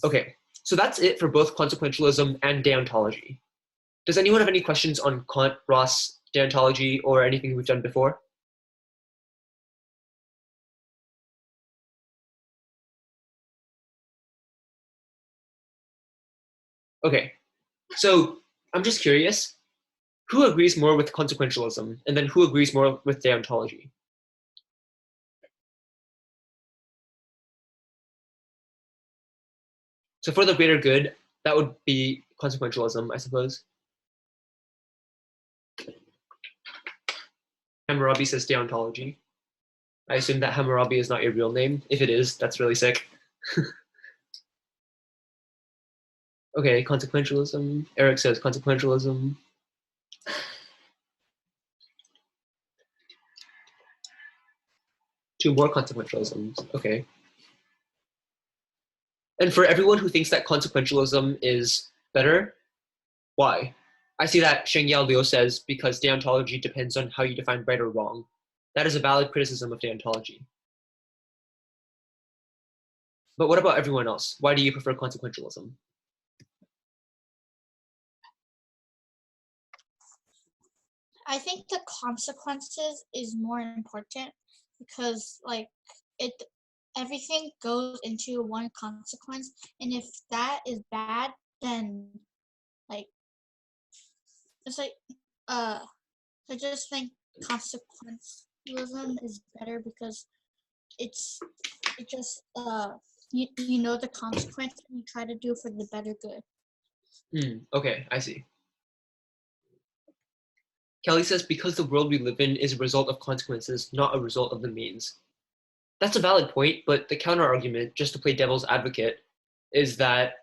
Okay, so that's it for both consequentialism and deontology. Does anyone have any questions on Kant, Ross, deontology, or anything we've done before? Okay, so I'm just curious, who agrees more with consequentialism, and then who agrees more with deontology? So for the greater good, that would be consequentialism, I suppose. Hammurabi says deontology. I assume that Hammurabi is not your real name. If it is, that's really sick. Okay, consequentialism. Eric says consequentialism. Two more consequentialisms. Okay. And for everyone who thinks that consequentialism is better, why? I see that Shengyao Liu says because deontology depends on how you define right or wrong. That is a valid criticism of deontology. But what about everyone else? Why do you prefer consequentialism? I think the consequences is more important because like everything goes into one consequence, and if that is bad, then like it's like I just think consequentialism is better because it just you know the consequence and you try to do for the better good. Okay, I see. Kelly says because the world we live in is a result of consequences, not a result of the means. That's a valid point, but the counter argument, just to play devil's advocate, is that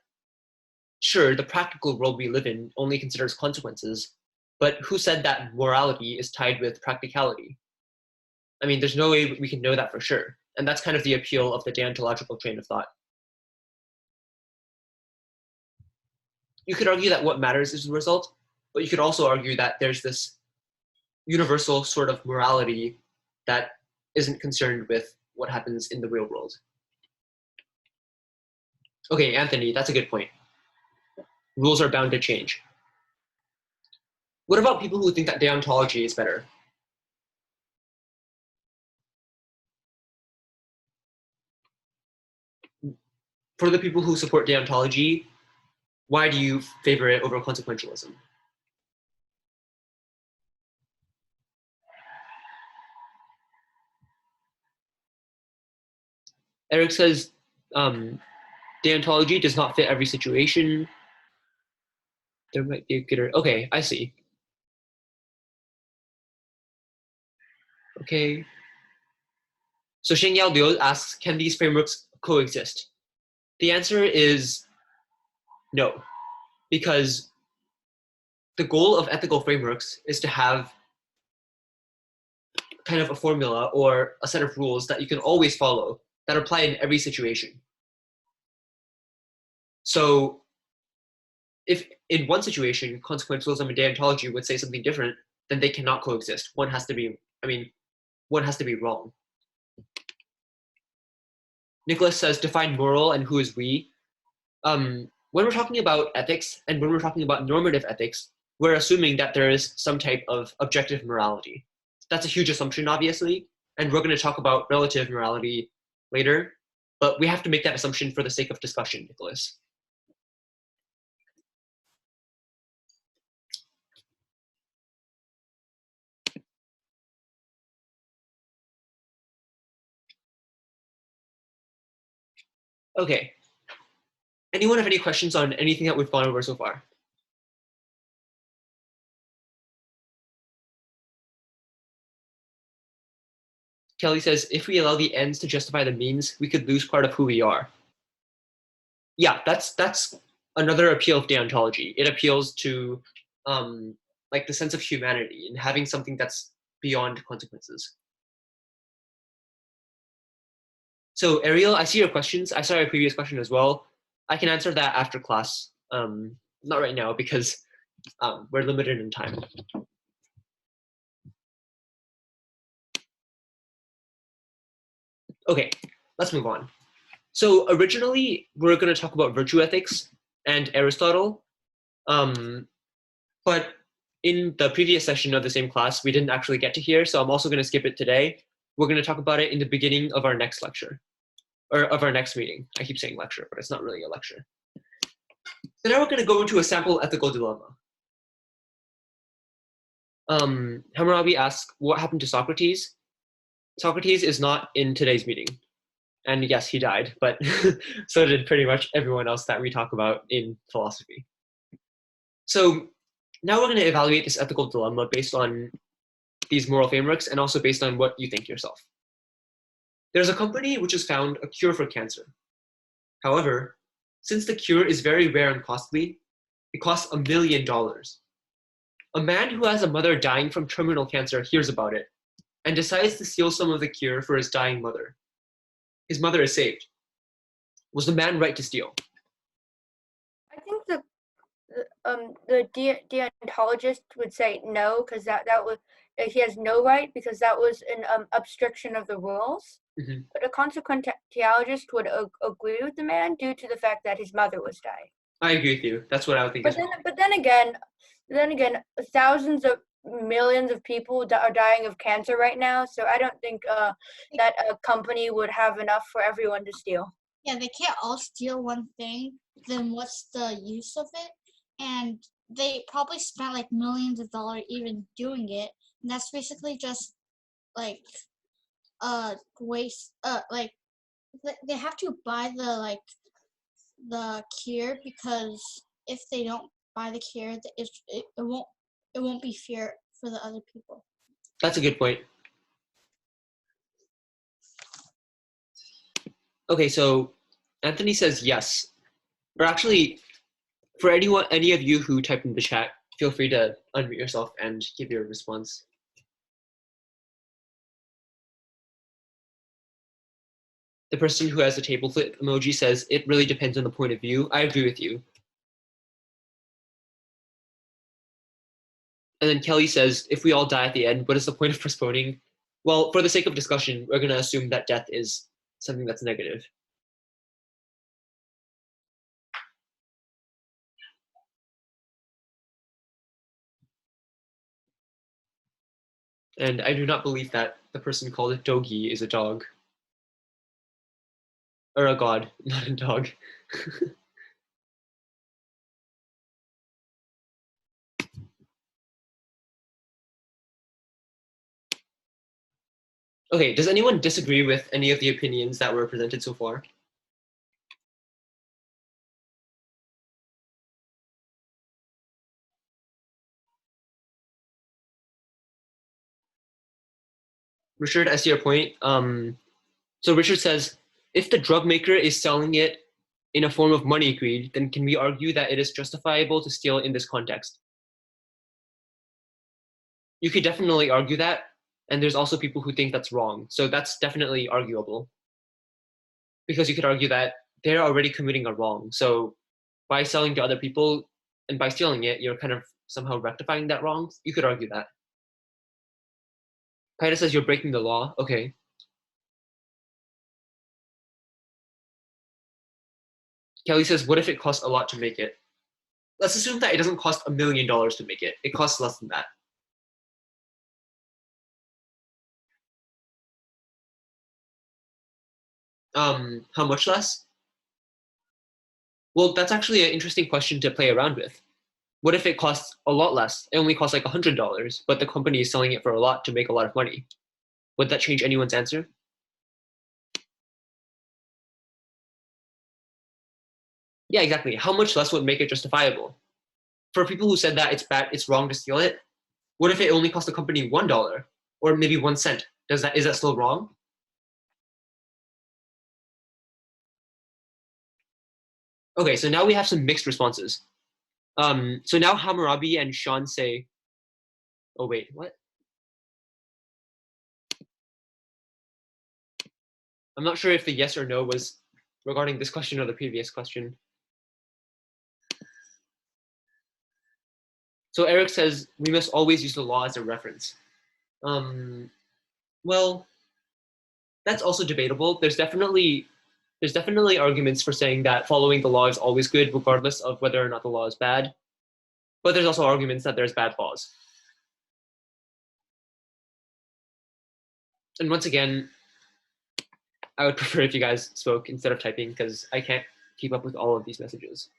sure, the practical world we live in only considers consequences, but who said that morality is tied with practicality? I mean, there's no way we can know that for sure. And that's kind of the appeal of the deontological train of thought. You could argue that what matters is the result, but you could also argue that there's this universal sort of morality that isn't concerned with what happens in the real world. Okay, Anthony, that's a good point. Rules are bound to change. What about people who think that deontology is better? For the people who support deontology, why do you favor it over consequentialism? Eric says deontology does not fit every situation. There might be a gooder. Okay, I see. Okay. So Shengyao Liu asks, can these frameworks coexist? The answer is no, because the goal of ethical frameworks is to have kind of a formula or a set of rules that you can always follow that apply in every situation. So if in one situation, consequentialism and deontology would say something different, then they cannot coexist. One has to be, one has to be wrong. Nicholas says, define moral and who is we. When we're talking about ethics and when we're talking about normative ethics, we're assuming that there is some type of objective morality. That's a huge assumption, obviously, and we're going to talk about relative morality later, but we have to make that assumption for the sake of discussion, Nicholas. Okay. Anyone have any questions on anything that we've gone over so far? Kelly says, if we allow the ends to justify the means, we could lose part of who we are. Yeah, that's another appeal of deontology. It appeals to like the sense of humanity and having something that's beyond consequences. So Ariel, I see your questions. I saw your previous question as well. I can answer that after class. Not right now because we're limited in time. Okay, let's move on. So originally, we're going to talk about virtue ethics and Aristotle. But in the previous session of the same class, we didn't actually get to here, so I'm also going to skip it today. We're going to talk about it in the beginning of our next lecture, or of our next meeting. I keep saying lecture, but it's not really a lecture. So now we're going to go into a sample ethical dilemma. Hammurabi asks, what happened to Socrates? Socrates is not in today's meeting. And yes, he died, but so did pretty much everyone else that we talk about in philosophy. So now we're going to evaluate this ethical dilemma based on these moral frameworks and also based on what you think yourself. There's a company which has found a cure for cancer. However, since the cure is very rare and costly, it costs $1 million. A man who has a mother dying from terminal cancer hears about it and decides to steal some of the cure for his dying mother. His mother is saved. Was the man right to steal? I think the deontologist would say no, because that was he has no right, because that was an obstruction of the rules. Mm-hmm. But a consequentialist would agree with the man due to the fact that his mother was dying. I agree with you. That's what I would think. But then again, thousands of millions of people are dying of cancer right now, so I don't think that a company would have enough for everyone to steal. Yeah, they can't all steal one thing, then what's the use of it? And they probably spent like millions of dollars even doing it, and that's basically just like waste. Like they have to buy the cure, because if they don't buy the cure, it won't be fair for the other people. That's a good point. Okay, so Anthony says yes. Or actually, for any of you who typed in the chat, feel free to unmute yourself and give your response. The person who has the table flip emoji says, it really depends on the point of view. I agree with you. And then Kelly says, if we all die at the end, what is the point of postponing? Well, for the sake of discussion, we're going to assume that death is something that's negative. And I do not believe that the person called Dogi is a dog. Or a god, not a dog. Okay, does anyone disagree with any of the opinions that were presented so far? Richard, I see your point. So Richard says, if the drug maker is selling it in a form of money greed, then can we argue that it is justifiable to steal in this context? You could definitely argue that, and there's also people who think that's wrong. So that's definitely arguable. Because you could argue that they're already committing a wrong. So by selling to other people and by stealing it, you're kind of somehow rectifying that wrong. You could argue that. Kaida says you're breaking the law. Okay. Kelly says, what if it costs a lot to make it? Let's assume that it doesn't cost $1 million to make it. It costs less than that. How much less? Well, that's actually an interesting question to play around with. What if it costs a lot less? It only costs like $100, but the company is selling it for a lot to make a lot of money. Would that change anyone's answer? Yeah, exactly. How much less would make it justifiable? For people who said that it's bad, it's wrong to steal it, what if it only cost the company $1 or maybe 1 cent? Is that still wrong? Okay, so now we have some mixed responses. So now Hammurabi and Sean say, oh wait, what? I'm not sure if the yes or no was regarding this question or the previous question. So Eric says, we must always use the law as a reference. Well, that's also debatable. There's definitely There's definitely arguments for saying that following the law is always good, regardless of whether or not the law is bad. But there's also arguments that there's bad laws. And once again, I would prefer if you guys spoke instead of typing because I can't keep up with all of these messages.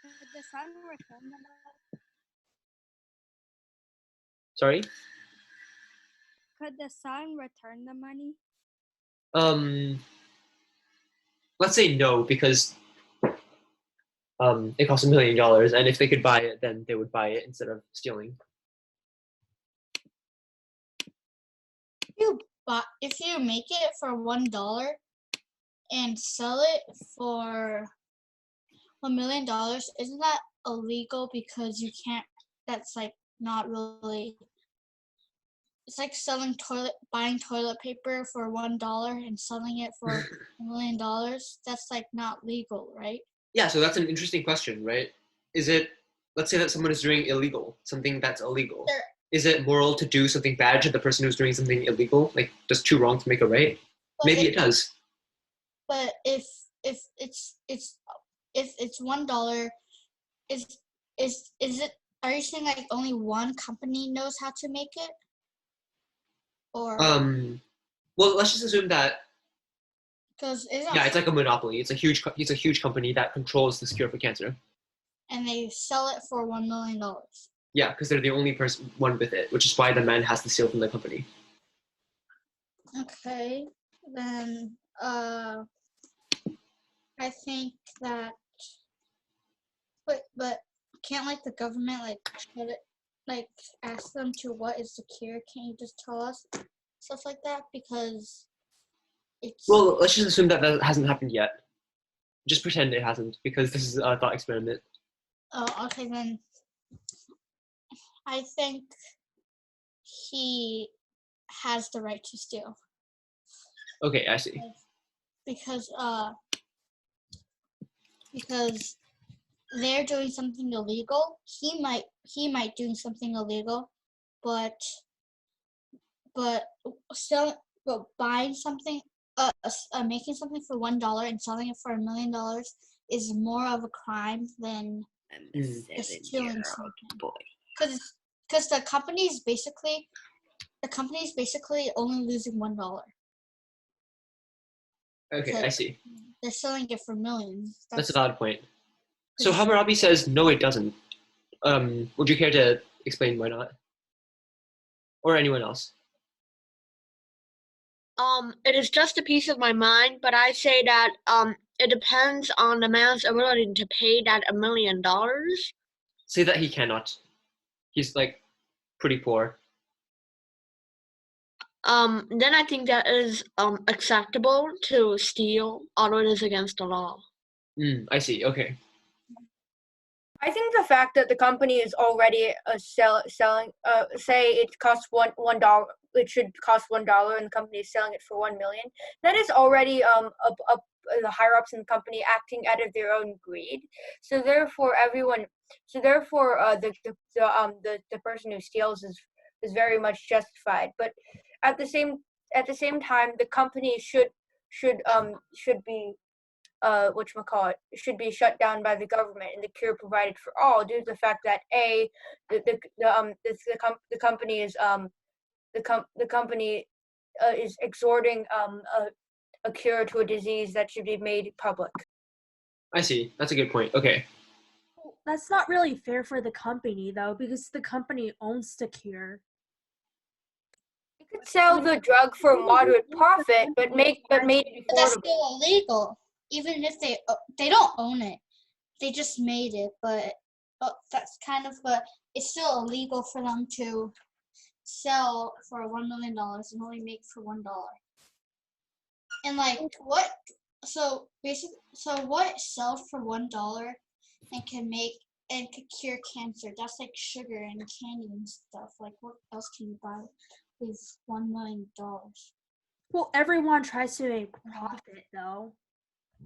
Could the son return the money? Sorry? Could the son return the money? Let's say no, because it costs $1 million, and if they could buy it, then they would buy it instead of stealing. If you make it for $1 and sell it for $1 million, isn't that illegal because you can't? That's like not really. It's like buying toilet paper for $1 and selling it for $1 million. That's like not legal, right? Yeah, so that's an interesting question, right? Is it, let's say that someone is doing illegal, something that's illegal. Sure. Is it moral to do something bad to the person who's doing something illegal? Like, does two wrongs make a right? But Maybe it does. But if it's $1, is it? Are you saying like only one company knows how to make it? Or well, let's just assume that. Because it's like a monopoly. It's a huge company that controls this cure for cancer. And they sell it for $1 million. Yeah, because they're the only one with it, which is why the man has to steal from the company. Okay, then I think that, but can't like the government like try to like ask them to what is the cure? Can't you just tell us stuff like that? Because it's, well, let's just assume that hasn't happened yet. Just pretend it hasn't, because this is a thought experiment. Oh, okay then. I think he has the right to steal. Okay, I see. Because they're doing something illegal. He might doing something illegal, but buying something, making something for $1 and selling it for $1 million is more of a crime than stealing something. Because the company is basically only losing $1. Okay, I see. They're selling it for millions. That's a valid point. So Hammurabi says, no, it doesn't. Would you care to explain why not? Or anyone else? It is just a piece of my mind, but I say that it depends on the man's ability to pay that $1 million. Say that he cannot. He's like pretty poor. Then I think that is acceptable to steal, although it is against the law. I see. Okay. I think the fact that the company is already selling, say it costs $1, it should cost $1, and the company is selling it for $1 million. That is already the higher ups in the company acting out of their own greed. So therefore, the person who steals is very much justified. But at the same time, the company should be should be shut down by the government and the cure provided for all, due to the fact that the company is exhorting a cure to a disease that should be made public. I see. That's a good point. Okay. That's not really fair for the company though, because the company owns the cure. You could sell the drug for moderate profit, but made it affordable. But that's still illegal. Even if they don't own it, they just made it. But that's kind of it's still illegal for them to sell for $1 million and only make for $1. And like what? So basically, what sells for $1 and could cure cancer? That's like sugar and candy and stuff. Like what else can you buy with $1 million? Well, everyone tries to make profit though.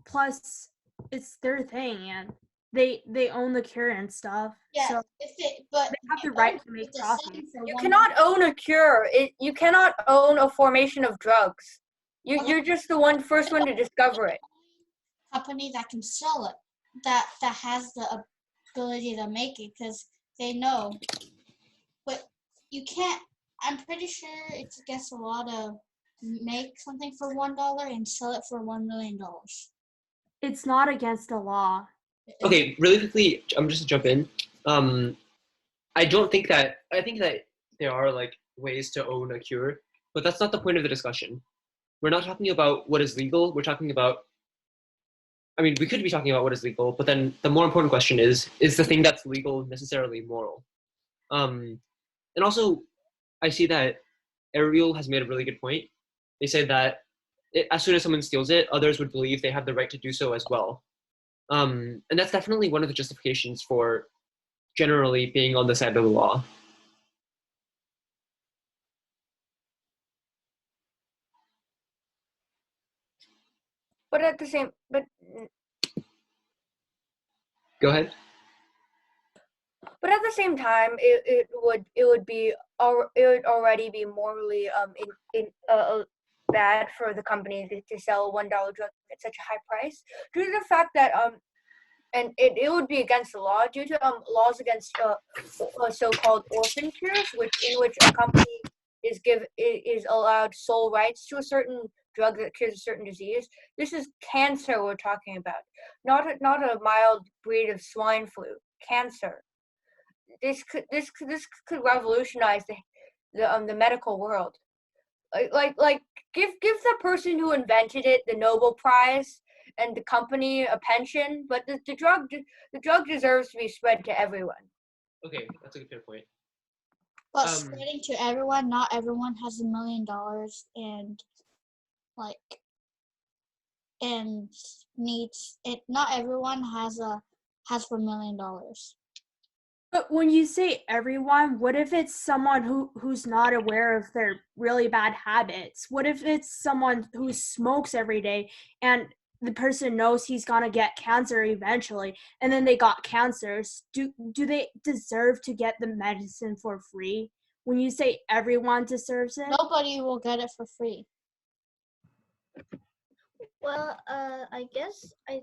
Plus, it's their thing, and they own the cure and stuff. Yeah, So but they have the right to make profit. You cannot own a cure. You cannot own a formation of drugs. You're just the first one to discover it. Company that can sell it, that has the ability to make it, because they know. But you can't. I'm pretty sure it's against the law to make something for $1 and sell it for $1 million. It's not against the law. Okay, really quickly, I'm just to jump in. I think that there are like ways to own a cure, but that's not the point of the discussion. We're not talking about what is legal. We're talking about, I mean, we could be talking about what is legal, but then the more important question is the thing that's legal necessarily moral? And also, I see that Ariel has made a really good point. They say that as soon as someone steals it, others would believe they have the right to do so as well. And that's definitely one of the justifications for generally being on the side of the law. But at the same, Go ahead. But at the same time, it would already be morally bad for the company to sell $1 drug at such a high price due to the fact that and it would be against the law due to laws against so-called orphan cures, in which a company is allowed sole rights to a certain drug that cures a certain disease. This is cancer we're talking about, not a mild breed of swine flu. Cancer. This could revolutionize the medical world. Like give the person who invented it the Nobel Prize and the company a pension, but the drug deserves to be spread to everyone. Okay, that's a good fair point. But spreading to everyone, not everyone has $1 million and needs it. Not everyone has $1 million. But when you say everyone, what if it's someone who's not aware of their really bad habits? What if it's someone who smokes every day and the person knows he's gonna get cancer eventually, and then they got cancer? Do they deserve to get the medicine for free? When you say everyone deserves it? Nobody will get it for free. Well, I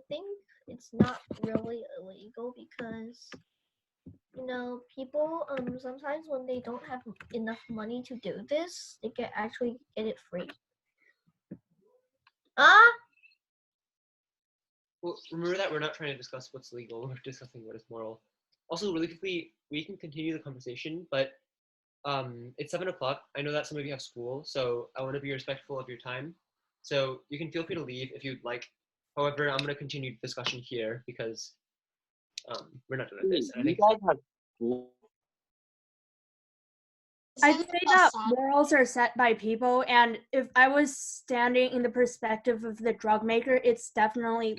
think it's not really illegal because, people sometimes when they don't have enough money to do this, they can actually get it free. Well, remember that we're not trying to discuss what's legal, we're discussing what is moral. Also, really quickly, we can continue the conversation, but it's 7 o'clock. I know that some of you have school, so I want to be respectful of your time. So you can feel free to leave if you'd like. However, I'm going to continue the discussion here because we're not done with this. And I think guys have school. I'd say that morals are set by people, and if I was standing in the perspective of the drug maker, it's definitely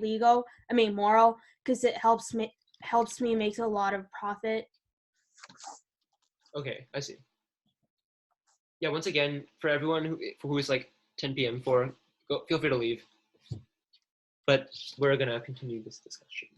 moral, because it helps me make a lot of profit. Okay, I see. Yeah, once again, for everyone who is like 10 p.m. feel free to leave. But we're gonna continue this discussion.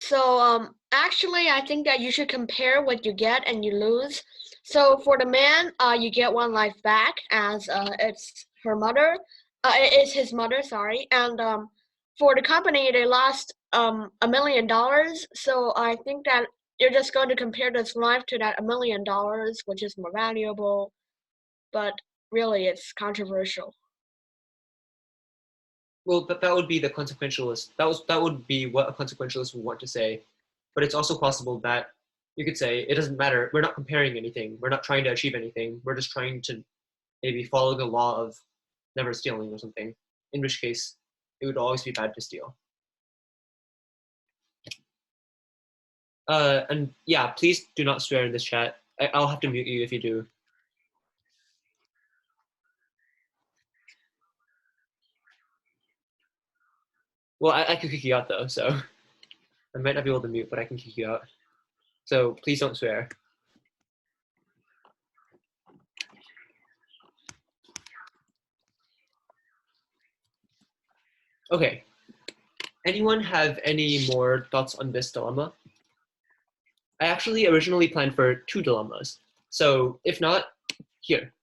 So actually, I think that you should compare what you get and you lose. So for the man, you get 1 life back as it's her mother. It's his mother, sorry. And for the company, they lost $1 million. So I think that you're just going to compare this life to that $1 million, which is more valuable. But really, it's controversial. Well, that would be the consequentialist. That would be what a consequentialist would want to say. But it's also possible that you could say it doesn't matter. We're not comparing anything. We're not trying to achieve anything. We're just trying to maybe follow the law of never stealing or something. In which case, it would always be bad to steal. And yeah, please do not swear in this chat. I'll have to mute you if you do. Well, I could kick you out though, so I might not be able to mute, but I can kick you out. So please don't swear. Okay. Anyone have any more thoughts on this dilemma? I actually originally planned for 2 dilemmas. So if not, here.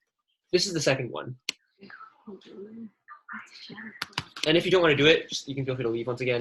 This is the second one. And if you don't want to do it, you can feel free to leave once again.